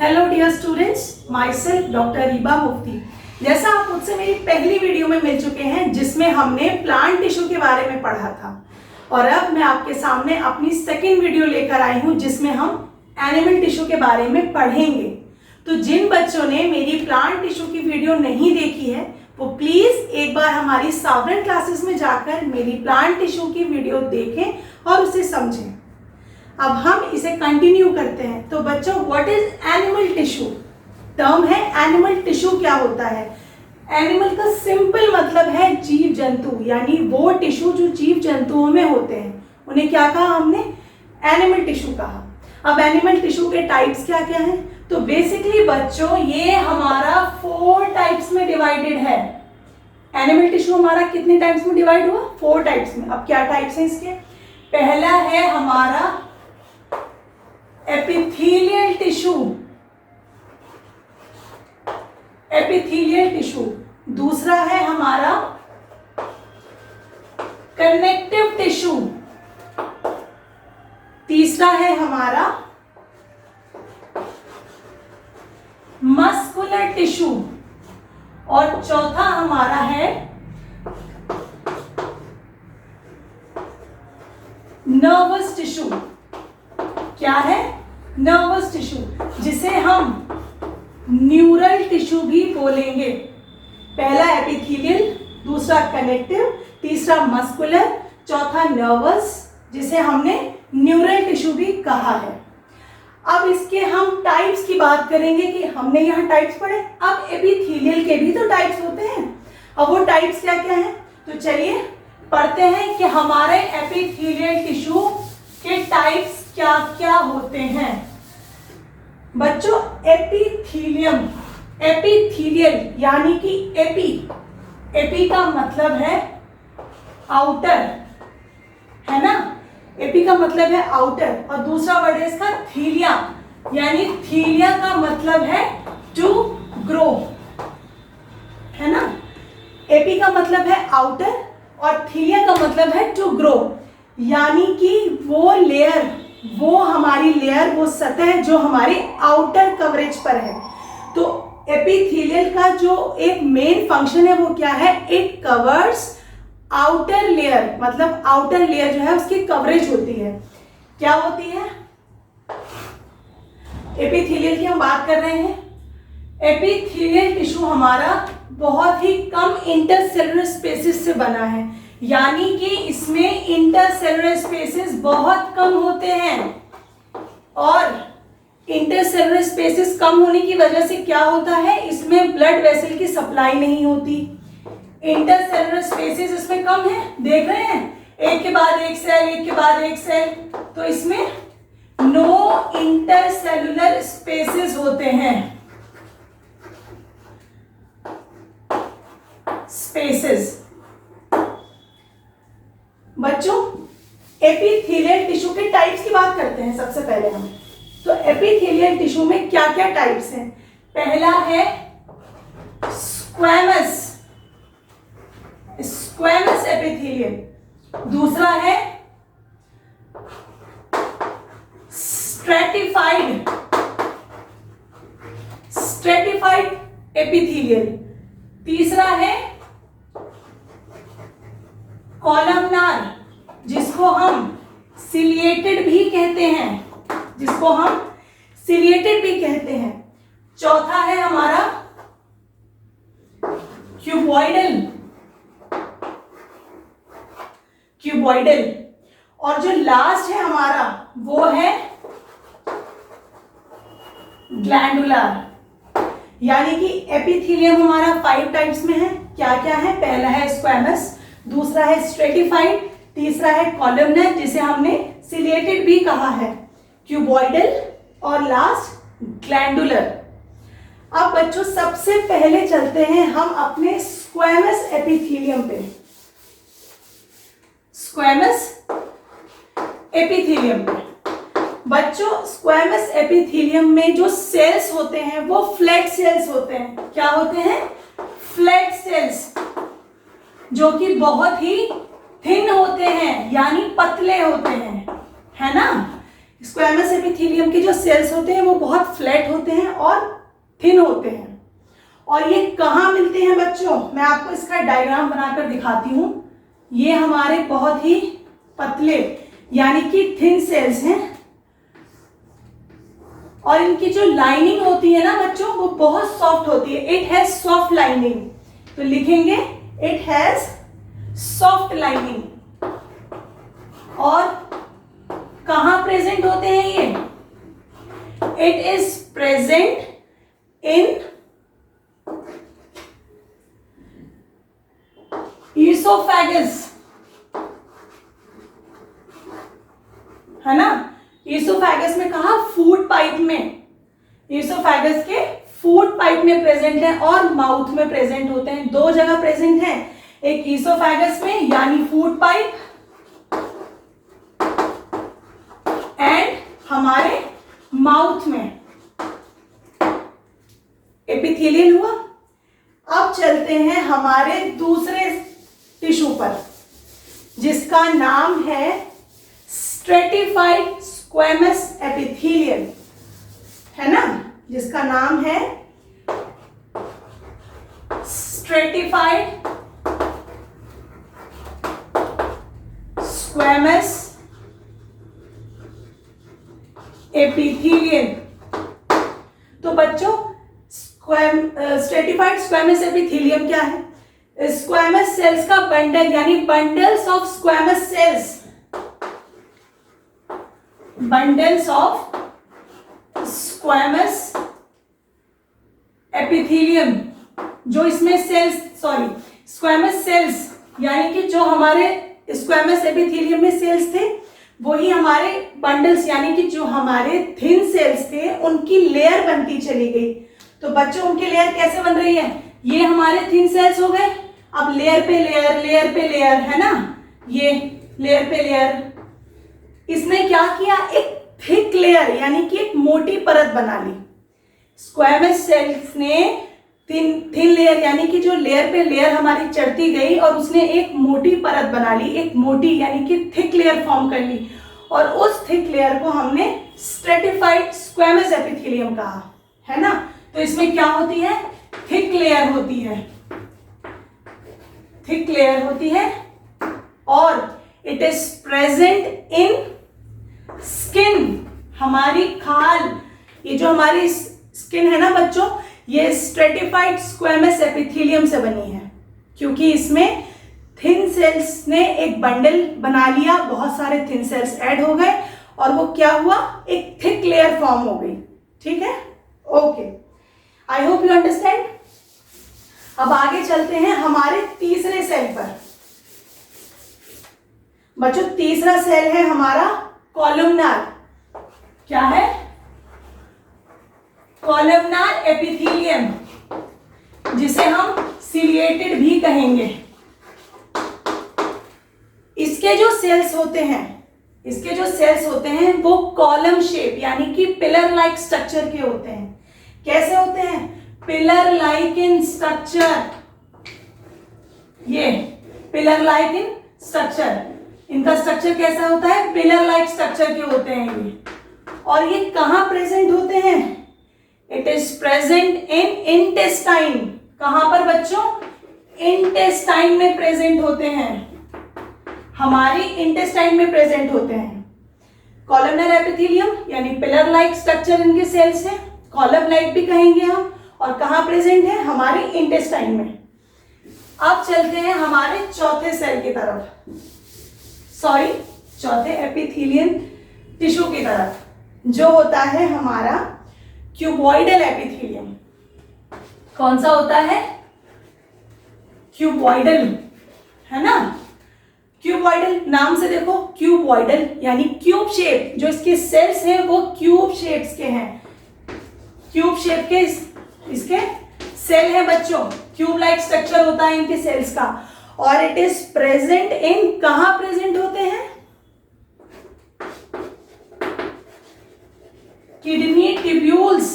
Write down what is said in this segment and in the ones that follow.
Hello dear students, myself doctor Reeba Mufti. जैसा आप मुझसे मेरी पहली वीडियो में मिल चुके हैं जिसमें हमने प्लांट टिश्यू के बारे में पढ़ा था, और अब मैं आपके सामने अपनी सेकेंड वीडियो लेकर आई हूं जिसमें हम एनिमल टिश्यू के बारे में पढ़ेंगे। तो जिन बच्चों ने मेरी प्लांट टिश्यू की वीडियो नहीं देखी है वो प्लीज एक बार हमारी सावरन क्लासेस में जाकर मेरी प्लांट टिश्यू की वीडियो देखें और उसे समझें। अब हम इसे कंटिन्यू करते हैं। तो बच्चों, what is animal tissue? Term है एनिमल टिश्यू। क्या होता है? एनिमल का सिंपल मतलब है जीव जंतु, यानी वो टिश्यू जो जीव जंतुओं में होते हैं उन्हें क्या कहा हमने? एनिमल टिश्यू कहा। अब एनिमल टिश्यू के टाइप्स क्या क्या हैं? तो बेसिकली बच्चों ये हमारा 4 टाइप्स में डिवाइडेड है। एनिमल टिश्यू हमारा कितने टाइप्स में डिवाइड हुआ? 4 टाइप्स में। अब क्या टाइप्स हैं इसके? पहला है हमारा एपिथेलियल टिश्यू, एपिथेलियल टिश्यू। दूसरा है हमारा कनेक्टिव टिश्यू। तीसरा है हमारा मस्कुलर टिश्यू, और चौथा हमारा है नर्वस टिश्यू। क्या है? नर्वस टिश्यू, जिसे हम न्यूरल टिश्यू भी बोलेंगे। पहला एपिथेलियल, दूसरा कनेक्टिव, तीसरा मस्कुलर, चौथा नर्वस, जिसे हमने न्यूरल टिश्यू भी कहा है। अब इसके हम टाइप्स की बात करेंगे कि हमने यहाँ टाइप्स पढ़े। अब एपिथेलियल के भी तो टाइप्स होते हैं। अब वो टाइप्स क्या क्या हैं? तो चलिए पढ़ते हैं कि हमारे एपिथेलियल टिश्यू के टाइप्स क्या क्या होते हैं। बच्चों, एपिथेलियम, एपिथेलियल यानी कि एपी का मतलब है आउटर, है ना? एपी का मतलब है आउटर, और दूसरा वर्ड है इसका थीलिया, यानी थीलिया का मतलब है टू ग्रो, है ना? एपी का मतलब है आउटर और थीलिया का मतलब है टू ग्रो, यानी कि वो लेयर, वो हमारी लेयर, वो सतह जो हमारी आउटर कवरेज पर है। तो एपिथेलियल का जो एक मेन फंक्शन है वो क्या है? इट कवर्स आउटर लेयर, मतलब आउटर लेयर जो है उसकी कवरेज होती है। क्या होती है? एपिथेलियल की हम बात कर रहे हैं। एपिथेलियल टिश्यू हमारा बहुत ही कम इंटरसेलुलर स्पेसेस से बना है, यानी कि इसमें इंटरसेलुलर स्पेसेस बहुत कम होते हैं, और इंटरसेलुलर स्पेसेस कम होने की वजह से क्या होता है? इसमें ब्लड वेसल की सप्लाई नहीं होती। इंटरसेलुलर स्पेसेस इसमें कम है, देख रहे हैं, एक के बाद एक सेल, एक के बाद एक सेल, तो इसमें नो इंटरसेलुलर स्पेसेस होते हैं। स्पेसेस। बच्चों, एपिथेलियल टिश्यू के टाइप्स की बात करते हैं सबसे पहले हम। तो एपिथेलियल टिश्यू में क्या क्या टाइप्स हैं? पहला है स्क्वैमस, स्क्वैमस एपिथेलियल। दूसरा है स्ट्रेटिफाइड, स्ट्रेटिफाइड एपिथेलियल। तीसरा है कॉलमनार, जिसको हम सिलिएटेड भी कहते हैं, जिसको हम सिलिएटेड भी कहते हैं। चौथा है हमारा क्यूबॉइडल, क्यूबॉइडल, और जो लास्ट है हमारा वो है ग्लैंडुलर। यानी कि एपिथेलियम हमारा 5 टाइप्स में है। क्या क्या है? पहला है स्क्वैमस, दूसरा है स्ट्रेटिफाइड, तीसरा है कॉलमनर, जिसे हमने सिलिएटेड भी कहा है, क्यूबॉइडल, और लास्ट ग्लैंडुलर। अब बच्चों सबसे पहले चलते हैं हम अपने स्क्वैमस एपिथेलियम पे। स्क्वैमस एपिथेलियम पे बच्चों, स्क्वैमस एपिथेलियम में जो सेल्स होते हैं वो फ्लैट सेल्स होते हैं। क्या होते हैं? फ्लैट सेल्स, जो कि बहुत ही थिन होते हैं, यानी पतले होते हैं, है ना? स्क्वैमस एपिथेलियम के जो सेल्स होते हैं वो बहुत फ्लैट होते हैं और थिन होते हैं। और ये कहाँ मिलते हैं बच्चों, मैं आपको इसका डायग्राम बनाकर दिखाती हूँ। ये हमारे बहुत ही पतले यानी कि थिन सेल्स हैं और इनकी जो लाइनिंग होती है ना बच्चों वो बहुत सॉफ्ट होती है। इट हैज सॉफ्ट लाइनिंग, तो लिखेंगे इट हैज सॉफ्ट लाइनिंग। और कहां प्रेजेंट होते हैं ये? It is present in oesophagus, है ना। ईसोफेगस में कहा? फूड पाइप में। ईसोफेगस के फूड पाइप में प्रेजेंट है और माउथ में प्रेजेंट होते हैं। दो जगह प्रेजेंट है, एक ईसोफेगस में यानी फूड पाइप एंड हमारे माउथ में। एपिथेलियल हुआ। अब चलते हैं हमारे दूसरे टिश्यू पर जिसका नाम है स्ट्रेटिफाइड स्क्वैमस एपिथेलियम, है ना, जिसका नाम है स्ट्रेटिफाइड स्क्वैमस एपिथेलियम। तो बच्चों स्ट्रेटिफाइड स्क्वैमस एपिथेलियम क्या है? स्क्वैमस सेल्स का बंडल यानी bundles of squamous cells, bundles of squamous epithelium, जो इसमें स्क्वैमस सेल्स यानी कि जो हमारे स्क्वैमस एपिथेलियम में सेल्स थे वही हमारे बंडल्स यानी कि जो हमारे थिन सेल्स थे उनकी लेयर बनती चली गई। तो बच्चों उनकी लेयर कैसे बन रही है? ये हमारे थिन सेल्स हो गए, अब लेयर पे लेयर, लेयर पे लेयर, है ना, ये लेयर पे लेयर। इसने क्या किया? एक थिक लेयर यानी कि एक मोटी परत बना ली। स्क्वैमस सेल्स ने थिन लेयर यानी कि जो लेयर पे लेयर हमारी चढ़ती गई और उसने एक मोटी परत बना ली, एक मोटी यानी कि थिक लेयर फॉर्म कर ली और उस थिक लेयर को हमने स्ट्रेटिफाइड स्क्वैमस एपिथेलियम कहा, है ना। तो इसमें क्या होती है? थिक लेयर होती है, थिक लेयर होती है और it is present in skin, हमारी खाल। ये जो हमारी स्किन है ना बच्चों, ये स्ट्रेटिफाइड स्क्वैमस एपिथेलियम से बनी है क्योंकि इसमें थिन सेल्स ने एक बंडल बना लिया, बहुत सारे थिन सेल्स ऐड हो गए और वो क्या हुआ? एक थिक लेयर फॉर्म हो गई। ठीक है, okay, I hope you understand. अब आगे चलते हैं हमारे तीसरे सेल पर। बच्चों तीसरा सेल है हमारा कॉलमनार। क्या है? कॉलमनार एपिथेलियम, जिसे हम सिलिएटेड भी कहेंगे। इसके जो सेल्स होते हैं वो कॉलम शेप यानी कि पिलर लाइक स्ट्रक्चर के होते हैं। कैसे होते हैं? पिलर लाइक इन स्ट्रक्चर, ये पिलर लाइक इन स्ट्रक्चर, इनका स्ट्रक्चर कैसा होता है? पिलर लाइक स्ट्रक्चर के होते हैं ये। और ये कहां प्रेजेंट होते हैं? It is present in intestine. कहां पर बच्चों? इंटेस्टाइन में प्रेजेंट होते हैं, हमारी इंटेस्टाइन में प्रेजेंट होते हैं। कॉलमनर एपिथेलियम यानी पिलर लाइक स्ट्रक्चर इनके सेल्स है, कॉलम लाइक भी कहेंगे हम। और कहां प्रेजेंट है? हमारी इंटेस्टाइन में। अब चलते हैं हमारे चौथे सेल की तरफ, चौथे एपिथेलियन टिश्यू की तरफ, जो होता है हमारा क्यूबॉइडल एपिथेलियम। कौन सा होता है? क्यूबॉइडल, है ना। क्यूबॉइडल नाम से देखो, क्यूबॉइडल यानी क्यूब शेप, जो इसके सेल्स हैं वो क्यूब शेप्स के हैं। क्यूब शेप के इसके सेल है बच्चों, क्यूब लाइक स्ट्रक्चर होता है इनके सेल्स का। और इट इज प्रेजेंट इन, कहां प्रेजेंट होते हैं? किडनी ट्यूब्यूल्स,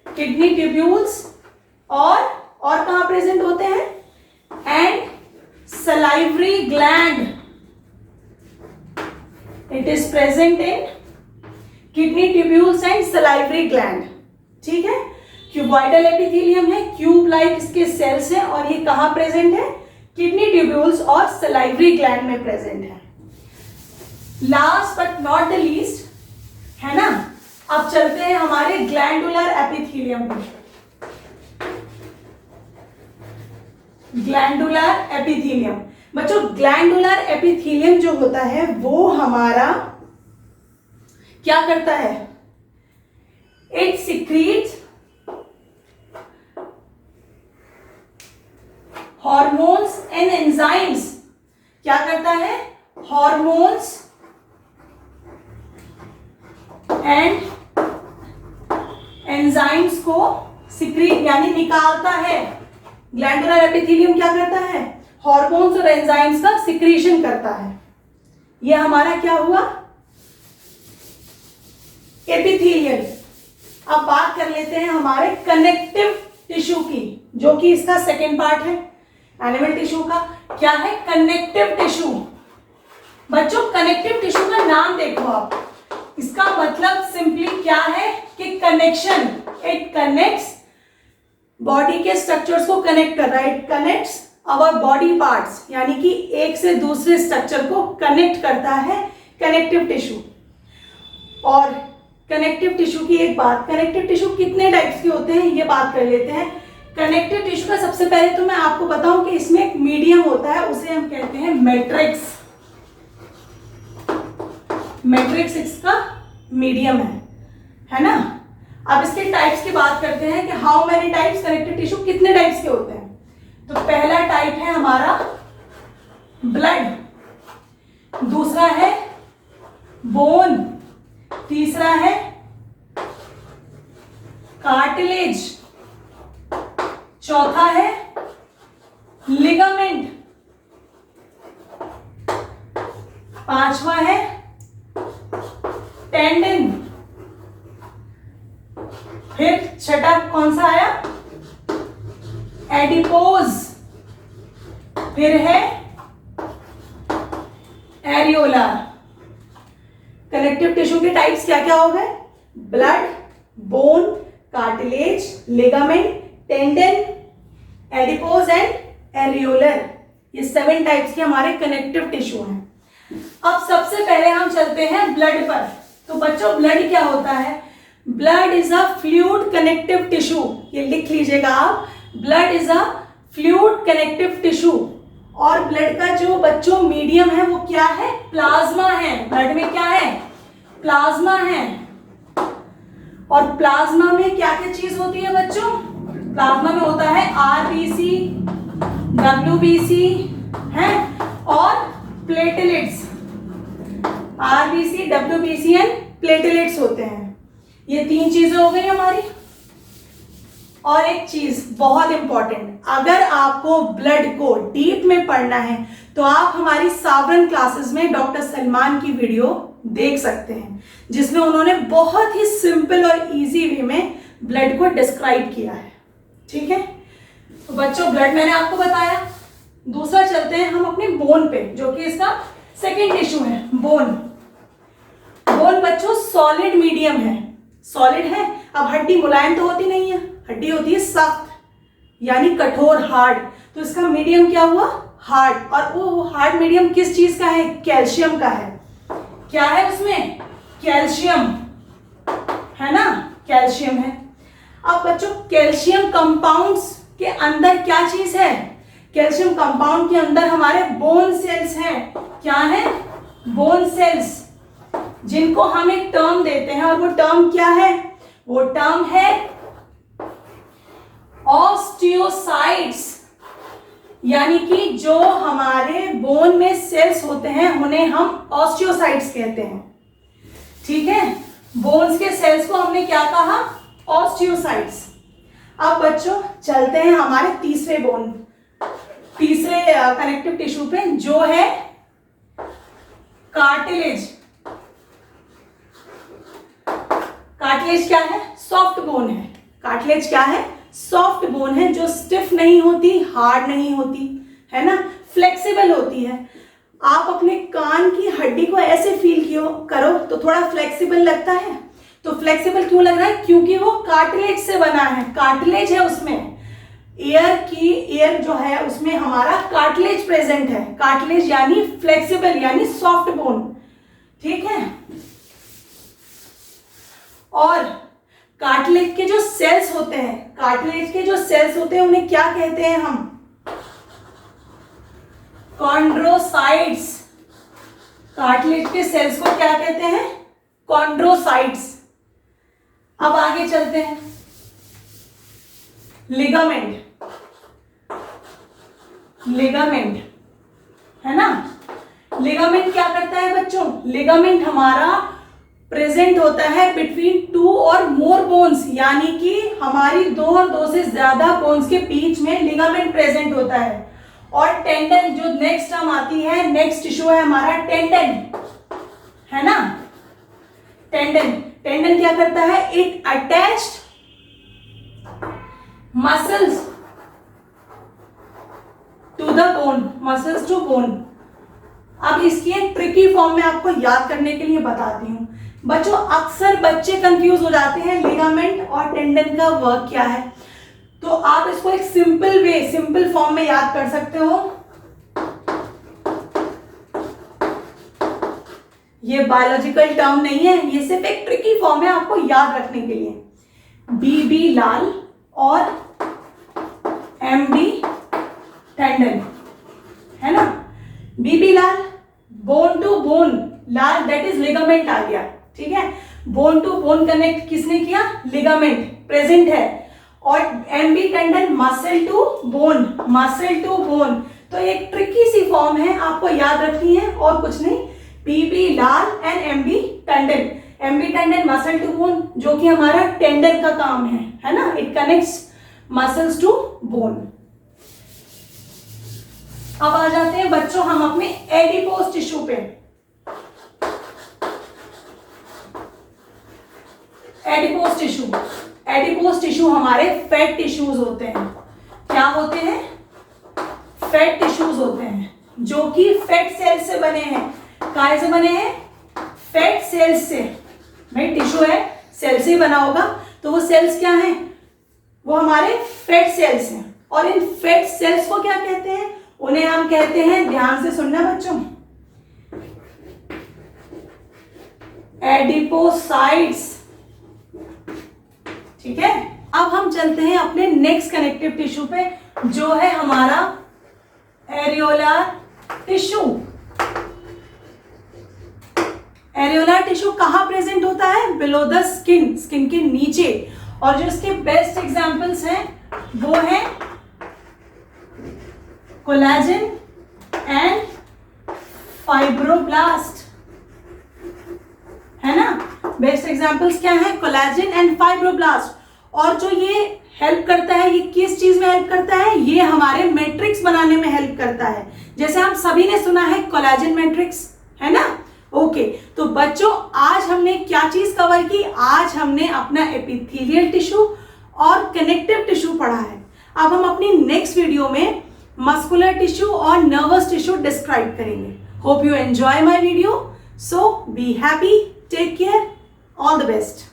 किडनी ट्यूब्यूल्स और कहां प्रेजेंट होते हैं? And salivary gland, it is present in kidney tubules and salivary gland. ठीक है, क्यूबॉइडल एपिथेलियम है, क्यूब लाइक इसके सेल्स हैं और ये कहाँ प्रेजेंट है? किडनी ट्यूब्यूल्स और सलाइवरी ग्लैंड में प्रेजेंट है। Last but not the least, है ना, अब चलते हैं हमारे ग्लैंडुलर एपिथेलियम पे। ग्लैंडुलर एपिथेलियम बच्चों, ग्लैंडुलर एपिथेलियम जो होता है वो हमारा क्या करता है? It secretes hormones and enzymes. क्या करता है? हॉर्मोन्स एंड एंजाइम्स को सिक्रीट यानी निकालता है। ग्लैंडुलर एपिथेलियम क्या करता है? हॉर्मोन्स और एंजाइम्स का सिक्रीशन करता है। यह हमारा क्या हुआ? एपिथेलियल। अब बात कर लेते हैं हमारे कनेक्टिव टिश्यू की, जो कि इसका सेकेंड पार्ट है एनिमल टिश्यू का। क्या है? Connective tissue. बच्चों, कनेक्टिव टिश्यू का नाम देखो आप, इसका मतलब सिंपली क्या है कि कनेक्शन। इट कनेक्ट्स बॉडी के स्ट्रक्चर्स को कनेक्ट कर रहा है। It connects our body parts, यानी कि एक से दूसरे स्ट्रक्चर को कनेक्ट करता है कनेक्टिव टिश्यू। और कनेक्टिव टिश्यू की एक बात, कनेक्टिव टिश्यू कितने टाइप्स के होते हैं ये बात कर लेते हैं। कनेक्टिव टिश्यू का सबसे पहले तो मैं आपको बताऊं कि इसमें एक मीडियम होता है, उसे हम कहते हैं मैट्रिक्स। मैट्रिक्स इसका मीडियम है ना। अब इसके टाइप्स की बात करते हैं कि how many types, connective tissue कितने टाइप्स के होते हैं। तो पहला टाइप है हमारा ब्लड, दूसरा है बोन, तीसरा है कार्टिलेज, चौथा है लिगामेंट, पांचवा है टेंडन, फिर छठा कौन सा आया? एडिपोज, फिर है एरियोला। कनेक्टिव टिश्यू के टाइप्स क्या क्या हो गए? Blood, bone, cartilage, ligament, tendon, adipose and areolar. ये 7 टाइप्स के हमारे कनेक्टिव टिश्यू हैं। अब सबसे पहले हम चलते हैं ब्लड पर। तो बच्चों, ब्लड क्या होता है? Blood is a fluid connective tissue. ये लिख लीजिएगा आप, blood is a fluid connective tissue. और ब्लड का जो बच्चों मीडियम है वो क्या है? प्लाज्मा है। ब्लड में क्या है? प्लाज्मा है। और प्लाज्मा में क्या क्या चीज होती है बच्चों? प्लाज्मा में होता है आरबीसी, डब्ल्यूबीसी है और platelets. RBC, WBC and platelets होते हैं। ये 3 चीजें हो गई हमारी। और एक चीज बहुत इंपॉर्टेंट, अगर आपको ब्लड को डीप में पढ़ना है तो आप हमारी सावरन क्लासेस में डॉक्टर सलमान की वीडियो देख सकते हैं, जिसमें उन्होंने बहुत ही सिंपल और इजी वे में ब्लड को डिस्क्राइब किया है। ठीक है, तो बच्चों ब्लड मैंने आपको बताया। दूसरा चलते हैं हम अपने बोन पे, जो कि इसका सेकेंड टिश्यू है, बोन। बोन बच्चों सॉलिड मीडियम है। सॉलिड है, अब हड्डी मुलायम तो होती नहीं है, हड्डी होती है सख्त यानी कठोर, हार्ड। तो इसका मीडियम क्या हुआ? हार्ड। और वो हार्ड मीडियम किस चीज का है? कैल्शियम का है। क्या है उसमें? कैल्शियम है ना, कैल्शियम है। अब बच्चों कैल्शियम कंपाउंड्स के अंदर क्या चीज है? कैल्शियम कंपाउंड के अंदर हमारे बोन सेल्स हैं। क्या है? बोन सेल्स, जिनको हम एक टर्म देते हैं, और वो टर्म क्या है? वो टर्म है ऑस्टियोसाइट्स। यानी कि जो हमारे बोन में सेल्स होते हैं उन्हें हम ऑस्टियोसाइट्स कहते हैं। ठीक है, बोन्स के सेल्स को हमने क्या कहा? ऑस्टियोसाइट्स। अब बच्चों चलते हैं हमारे तीसरे बोन, तीसरे कनेक्टिव टिश्यू पे, जो है कार्टिलेज। कार्टिलेज क्या है? सॉफ्ट बोन है। कार्टिलेज क्या है? सॉफ्ट बोन है, जो स्टिफ नहीं होती, हार्ड नहीं होती, है ना, फ्लेक्सिबल होती है। आप अपने कान की हड्डी को ऐसे फील करो तो थोड़ा फ्लेक्सिबल लगता है। तो फ्लेक्सिबल क्यों लग रहा है? क्योंकि वो कार्टिलेज से बना है, कार्टिलेज है उसमें, एयर जो है उसमें हमारा कार्टिलेज प्रेजेंट है। कार्टिलेज यानी फ्लेक्सिबल यानी सॉफ्ट बोन, ठीक है। और कार्टिलेज के जो सेल्स होते हैं, कार्टिलेज के जो सेल्स होते हैं उन्हें क्या कहते हैं हम? कॉन्ड्रोसाइट्स। कार्टिलेज के सेल्स को क्या कहते हैं? कॉन्ड्रोसाइट्स। अब आगे चलते हैं, लिगामेंट। लिगामेंट है ना, लिगामेंट क्या करता है बच्चों? लिगामेंट हमारा प्रेजेंट होता है बिटवीन 2 और मोर बोन्स, यानी कि हमारी 2 और 2 से ज्यादा बोन्स के बीच में लिगामेंट प्रेजेंट होता है। और टेंडन जो नेक्स्ट टर्म आती है, नेक्स्ट टिश्यू है हमारा टेंडन, है ना। टेंडन, टेंडन क्या करता है? It attached muscles to the bone, muscles to bone. अब इसकी एक ट्रिकी फॉर्म में आपको याद करने के लिए बताती हूं बच्चों। अक्सर बच्चे कंफ्यूज हो जाते हैं लिगामेंट और टेंडन का वर्क क्या है, तो आप इसको एक सिंपल फॉर्म में याद कर सकते हो। ये बायोलॉजिकल टर्म नहीं है, ये सिर्फ एक ट्रिकी फॉर्म है आपको याद रखने के लिए। बीबी लाल और एमबी टेंडन, है ना। बीबी लाल, बोन टू बोन, लाल दैट इज लिगामेंट आ गया, ठीक है। बोन टू बोन कनेक्ट किसने किया? लिगामेंट प्रेजेंट है। और एमबी tendon, muscle to bone, muscle to bone. तो एक ट्रिकी सी फॉर्म है, आपको याद रखनी है और कुछ नहीं। बीबी लाल and MB tendon, MB tendon muscle to bone, जो कि हमारा टेंडन का काम है ना। It connects muscles to bone. अब आ जाते हैं बच्चों हम अपने एडिपोज टिश्यू पे। एडिपोज टिश्यू, एडिपोज टिश्यू हमारे फैट टिश्यूज होते हैं। क्या होते हैं? फैट टिश्यूज होते हैं, जो कि फैट सेल से बने हैं। काय से बने हैं? फैट सेल्स से। भाई टिश्यू है, सेल से ही बना होगा, तो वो सेल्स क्या हैं? वो हमारे फैट सेल्स हैं। और इन फैट सेल्स को क्या कहते हैं? उन्हें हम कहते हैं, ध्यान से सुनना बच्चों, एडिपोसाइट्स, ठीक है। अब हम चलते हैं अपने नेक्स्ट कनेक्टिव टिश्यू पे, जो है हमारा एरियोलर टिश्यू। एरियोलर टिश्यू कहां प्रेजेंट होता है? बिलो द स्किन, स्किन के नीचे। और जो इसके बेस्ट एग्जांपल्स हैं वो है कोलेजन एंड फाइब्रोब्लास्ट, है ना। बेस्ट एग्जांपल्स क्या है? Collagen and fibroblast. और जो ये हेल्प करता है, ये किस चीज में हेल्प करता है? ये हमारे मैट्रिक्स बनाने में हेल्प करता है। जैसे हम सभी ने सुना है कोलेजन मैट्रिक्स, है ना। ओके, तो बच्चों आज हमने क्या चीज कवर की? आज हमने अपना एपिथेलियल टिश्यू और कनेक्टिव टिश्यू पढ़ा है। अब हम अपनी नेक्स्ट वीडियो में मस्कुलर टिश्यू और नर्वस टिश्यू डिस्क्राइब करेंगे। Hope you enjoy my video. So be happy, take care, all the best.